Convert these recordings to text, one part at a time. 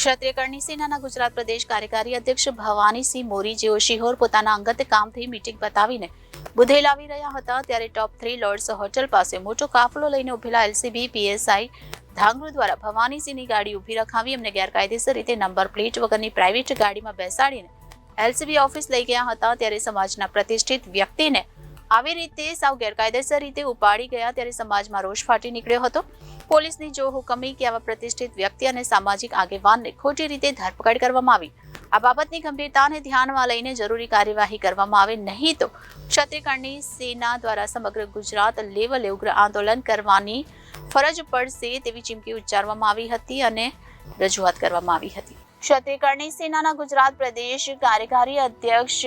ક્ષત્રિય કરણી સેનાના ગુજરાત પ્રદેશ કાર્યકારી અધ્યક્ષ ભવાનીસિંહ મોરી જેઓ શિહોર પોતાના અંગત કામથી મીટિંગ બતાવીને બુધેલ આવી રહ્યા હતા ત્યારે ટોપ 3 લોર્ડ્સ હોટલ પાસે મોટો કાફલો લઈને ઉભેલા એલસીબી પીએસઆઈ ધાંગરુ દ્વારા ભવાનીસિંહની ગાડી ઊભી રખાવી એમને ગેરકાયદેસર રીતે નંબર પ્લેટ વગરની પ્રાઇવેટ ગાડીમાં બેસાડીને એલસીબી ઓફિસ લઈ ગયા હતા ત્યારે સમાજના પ્રતિષ્ઠિત વ્યક્તિને આવી રીતે સાવ ગેરકાયદેસર રીતે ઉપાડી ગયા ત્યારે સમાજમાં રોષ ફાટી નીકળ્યો હતો। પોલીસની જો હુકમી કે આવા પ્રતિષ્ઠિત વ્યક્તિ અને સામાજિક આગેવાનને ખોટી રીતે ધરપકડ કરવામાં આવી। આ બાબતની ગંભીરતાને ધ્યાનમાં લઈને જરૂરી કાર્યવાહી કરવામાં આવે, નહીં તો ક્ષત્રિય કરણી સેના દ્વારા સમગ્ર ગુજરાત લેવલે ઉગ્ર આંદોલન કરવાની ફરજ પડશે તેવી ચીમકી ઉચ્ચારવામાં આવી હતી અને રજૂઆત કરવામાં આવી હતી। ક્ષત્રિય કરણી સેનાના ગુજરાત પ્રદેશ કાર્યકારી અધ્યક્ષ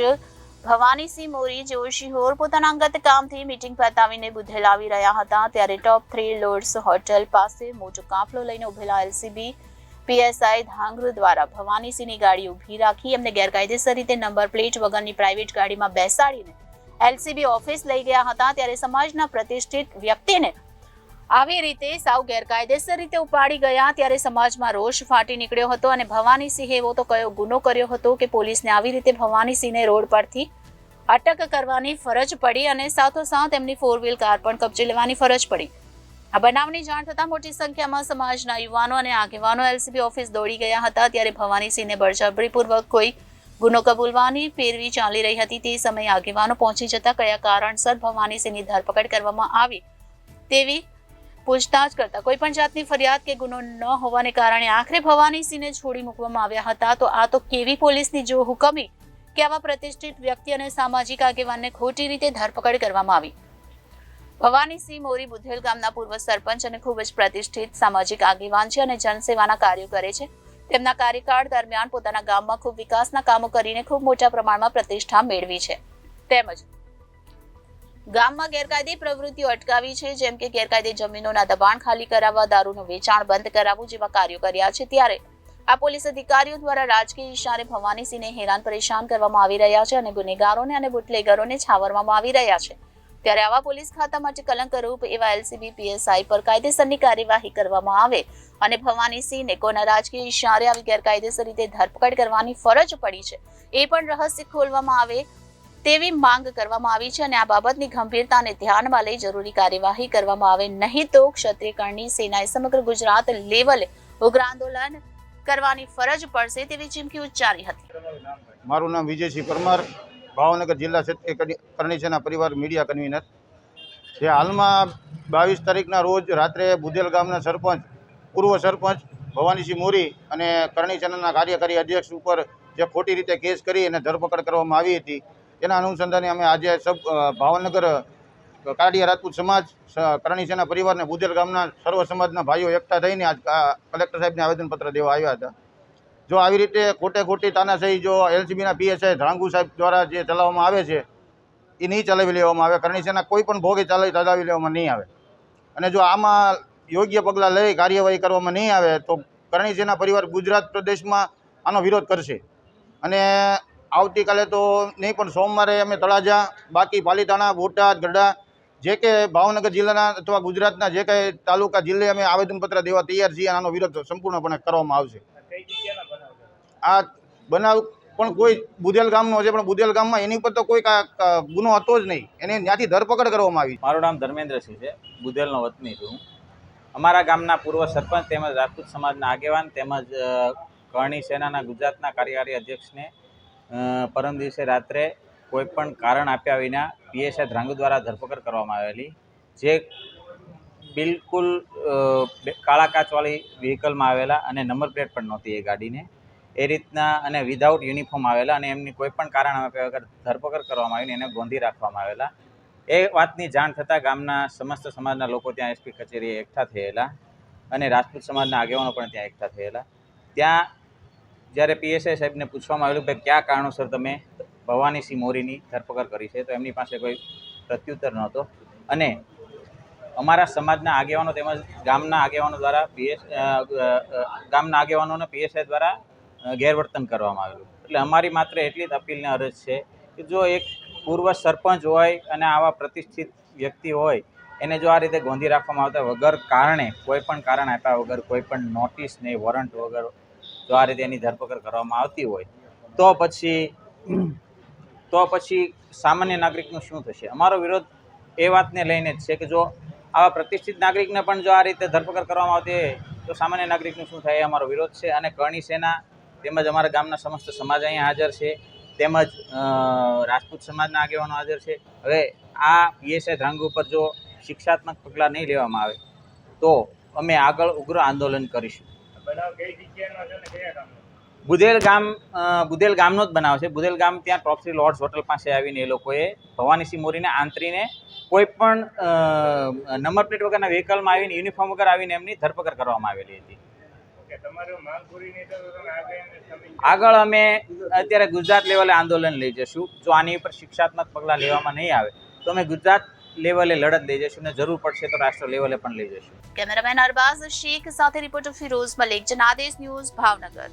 ભવાનીસિંહ મોરી જેઓ શિહોર પોતાના અંગત કામથી મીટિંગ પતાવીને બુધેલ આવી રહ્યા હતા ત્યારે ટોપ 3 લોર્ડ્સ હોટલ પાસે મોટો કાફલો લઈને ઉભેલા એલસીબી પીએસઆઈ ધાંગરુ દ્વારા ભવાનીસિંહની ગાડી ઊભી રાખી એમને ગેરકાયદેસર રીતે નંબર પ્લેટ વગરની પ્રાઇવેટ ગાડીમાં બેસાડીને એલસીબી ઓફિસ લઈ ગયા હતા ત્યારે સમાજના પ્રતિષ્ઠિત વ્યક્તિને આવી રીતે સાવ ગેરકાયદેસર રીતે ઉપાડી ગયા ત્યારે સમાજમાં રોષ ફાટી નીકળ્યો હતો અને ભવાનીસિંહે એવો તો કયો ગુનો કર્યો હતો કે પોલીસને આવી રીતે ભવાનીસિંહને રોડ પરથી અટક કરવાની ફરજ પડી અને સાથોસાથ એમની 4 વ્હીલ કાર પણ કબજે લેવાની ફરજ પડી। આ બનાવની જાણ થતાં મોટી સંખ્યામાં સમાજના યુવાનો અને આગેવાનો એલસીબી ઓફિસ દોડી ગયા હતા ત્યારે ભવાનીસિંહને બળજબરીપૂર્વક કોઈ ગુનો કબૂલવાની પેરવી ચાલી રહી હતી। તે સમયે આગેવાનો પહોંચી જતા કયા કારણસર ભવાનીસિંહની ધરપકડ કરવામાં આવી તેવી પૂછતાછ કરતા કોઈ પણ જાતની ફરિયાદ કે ગુનો ન હોવાને કારણે આખરે ભવાનીસિંહને છોડી મૂકવામાં આવ્યા હતા। તો આ તો કેવી પોલીસની જો હુકમી કે આવા પ્રતિષ્ઠિત વ્યક્તિ અને સામાજિક આગેવાનને ખોટી રીતે ધરપકડ કરવામાં આવી। ભવાનીસિંહ મોરી બુધેલ ગામના પૂર્વ સરપંચ અને ખૂબ જ પ્રતિષ્ઠિત સામાજિક આગેવાન છે અને જનસેવાના કાર્યો કરે છે। તેમના કાર્યકાળ દરમિયાન પોતાના ગામમાં ખૂબ વિકાસના કામો કરીને ખૂબ મોટા પ્રમાણમાં પ્રતિષ્ઠા મેળવી છે તેમજ ગામમાં ગેરકાયદે પ્રવૃત્તિઓ અટકાવી છે, જેમ કે ગેરકાયદે જમીનોના દબાણ ખાલી કરાવવા, દારૂનું વેચાણ બંધ કરાવવું જેવા કાર્યો કર્યા છે। ત્યારે આ પોલીસ અધિકારીઓ દ્વારા રાજકીય ઇશારે ભવાનીસિંહને હેરાન પરેશાન કરવામાં આવી રહ્યા છે અને ગુનેગારોને અને બુટલેગરોને છાવરવામાં આવી રહ્યા છે। ત્યારે આવા પોલીસ ખાતા માટે કલંકરૂપ એવા એલસીબી પીએસઆઈ પર કાયદેસરની કાર્યવાહી કરવામાં આવે અને ભવાનીસિંહને કોના રાજકીય ઇશારે આવી ગેરકાયદેસર રીતે ધરપકડ કરવાની ફરજ પડી છે એ પણ રહસ્ય ખોલવામાં આવે તેવી માંગ કરવામાં આવી છે અને આ બાબતની ગંભીરતાને ધ્યાનમાં લઈ જરૂરી કાર્યવાહી કરવામાં આવે, નહીં તો ક્ષત્રિય કરણી સેનાએ સમગ્ર ગુજરાત લેવલે ઉગ્ર આંદોલન કરવાની ફરજ પડશે તેવી ચીમકી ઉચ્ચારી હતી। મારું નામ વિજયસિંહ પરમાર, ભાવનગર જિલ્લા ક્ષત્રિય કરણી સેના પરિવાર મીડિયા કન્વીનર છે। હાલમાં 22 તારીખના રોજ રાત્રે બુધેલ ગામના સરપંચ, પૂર્વ સરપંચ ભવાનીસિંહ મોરી અને કરણી સેનાના કાર્યકારી અધ્યક્ષ ઉપર જે ખોટી રીતે કેસ કરી અને ધરપકડ કરવામાં આવી હતી તેના અનુસંધાને અમે આજે ભાવનગર કાડિયા રાજપૂત સમાજ, કરણી સેના પરિવારને બુધેલ ગામના સર્વ સમાજના ભાઈઓ એકઠા થઈને આજ કલેક્ટર સાહેબને આવેદનપત્ર દેવા આવ્યા હતા। જો આવી રીતે ખોટી તાનાશાહી જો એલસીબીના પીએસઆઈ ધાંગુ સાહેબ દ્વારા જે ચલાવવામાં આવે છે એ નહીં ચલાવી લેવામાં આવે, કરણી સેના કોઈ પણ ભોગે ચલાવી લેવામાં નહીં આવે અને જો આમાં યોગ્ય પગલાં લઈ કાર્યવાહી કરવામાં નહીં આવે તો કરણી સેના પરિવાર ગુજરાત પ્રદેશમાં આનો વિરોધ કરશે અને આવતીકાલે તો નહીં પણ સોમવારે અમે તળાજા, બાકી પાલીતાણા, બોટાદ, ગઢડા જે કે ભાવનગર જિલ્લાના અથવા ગુજરાતના જે કંઈ તાલુકા જિલ્લે અમે આવેદનપત્ર દેવા તૈયાર છીએ અને આનો વિરોધ સંપૂર્ણપણે કરવામાં આવશે। આ બનાવ પણ કોઈ બુધેલ ગામનો છે પણ બુધેલ ગામમાં એની પર તો કોઈ ગુનો હતો જ નહીં, એને ત્યાંથી ધરપકડ કરવામાં આવી। મારું નામ ધર્મેન્દ્રસિંહ છે, બુધેલનો વતની છું। અમારા ગામના પૂર્વ સરપંચ તેમજ રાજપૂત સમાજના આગેવાન તેમજ કરણી સેનાના ગુજરાતના કાર્યકારી અધ્યક્ષને પરમ દિવસે રાત્રે કોઈપણ કારણ આપ્યા વિના પીએસઆઈ ધાંગુ દ્વારા ધરપકડ કરવામાં આવેલી, જે બિલકુલ કાળા કાચવાળી વ્હીકલમાં આવેલા અને નંબર પ્લેટ પણ નહોતી એ ગાડીને, એ રીતના અને વિધાઉટ યુનિફોર્મ આવેલા અને એમની કોઈપણ કારણ આપ્યા વગર ધરપકડ કરવામાં આવીને એને ગોંધી રાખવામાં આવેલા। એ વાતની જાણ થતાં ગામના સમસ્ત સમાજના લોકો ત્યાં એસપી કચેરીએ એકઠા થયેલા અને રાજપૂત સમાજના આગેવાનો પણ ત્યાં એકઠા થયેલા। ત્યાં જ્યારે પીએસઆઈ સાહેબને પૂછવામાં આવેલું કે કયા કારણોસર તમે ભવાનીસિંહ મોરીની ધરપકડ કરી છે, તો એમની પાસે કોઈ પ્રત્યુત્તર નહોતો અને અમારા સમાજના આગેવાનો તેમજ ગામના આગેવાનો દ્વારા ગામના આગેવાનોને પીએસઆઈ દ્વારા ગેરવર્તન કરવામાં આવેલું। એટલે અમારી માત્ર એટલી જ અપીલને અરજ છે કે જો એક પૂર્વ સરપંચ હોય અને આવા પ્રતિષ્ઠિત વ્યક્તિ હોય એને જો આ રીતે ગોંધી રાખવામાં આવતા વગર કારણે કોઈ પણ કારણ આપ્યા વગર, કોઈ પણ નોટિસ નહીં, વોરંટ વગર જો આ રીતે એની ધરપકડ કરવામાં આવતી હોય તો પછી સામાન્ય નાગરિકનું શું થશે? અમારો વિરોધ એ વાતને લઈને જ છે કે જો આવા પ્રતિષ્ઠિત નાગરિકને પણ જો આ રીતે ધરપકડ કરવામાં આવતી હોય તો સામાન્ય નાગરિકનું શું થાય? એ અમારો વિરોધ છે. અને કરણી સેના તેમજ અમારા ગામના સમસ્ત સમાજ અહીંયા હાજર છે, તેમજ રાજપૂત સમાજના આગેવાનો હાજર છે. હવે આ પીએસઆઈ ધ્રાંગ ઉપર જો શિક્ષાત્મક પગલાં નહીં લેવામાં આવે તો અમે આગળ ઉગ્ર આંદોલન કરીશું. બુધેલ ગામનો જ બનાવ છે. બુધેલ ગામ ત્યાં ટોપ 3 લોર્ડ્સ હોટલ પાસે આવીને એ લોકોએ ભવાનીસિંહ મોરીને આંતરીને કોઈ પણ નંબર પ્લેટ વગરના વ્હીકલમાં આવીને યુનિફોર્મ વગર આવીને એમની ધરપકડ કરવામાં આવેલી હતી. આગળ અમે અત્યારે ગુજરાત લેવલે આંદોલન લઈ જશું. જો આની ઉપર શિક્ષાત્મક પગલાં લેવામાં નહીં આવે તો અમે ગુજરાત લેવલે લડત લઈ જશું અને જરૂર પડશે તો રાષ્ટ્ર લેવલે પણ લઈ જશું. કેમેરામેન અરબાઝ શેખ સાથે રિપોર્ટર ફિરોઝ મલિક, જનાદેશ ન્યૂઝ, ભાવનગર.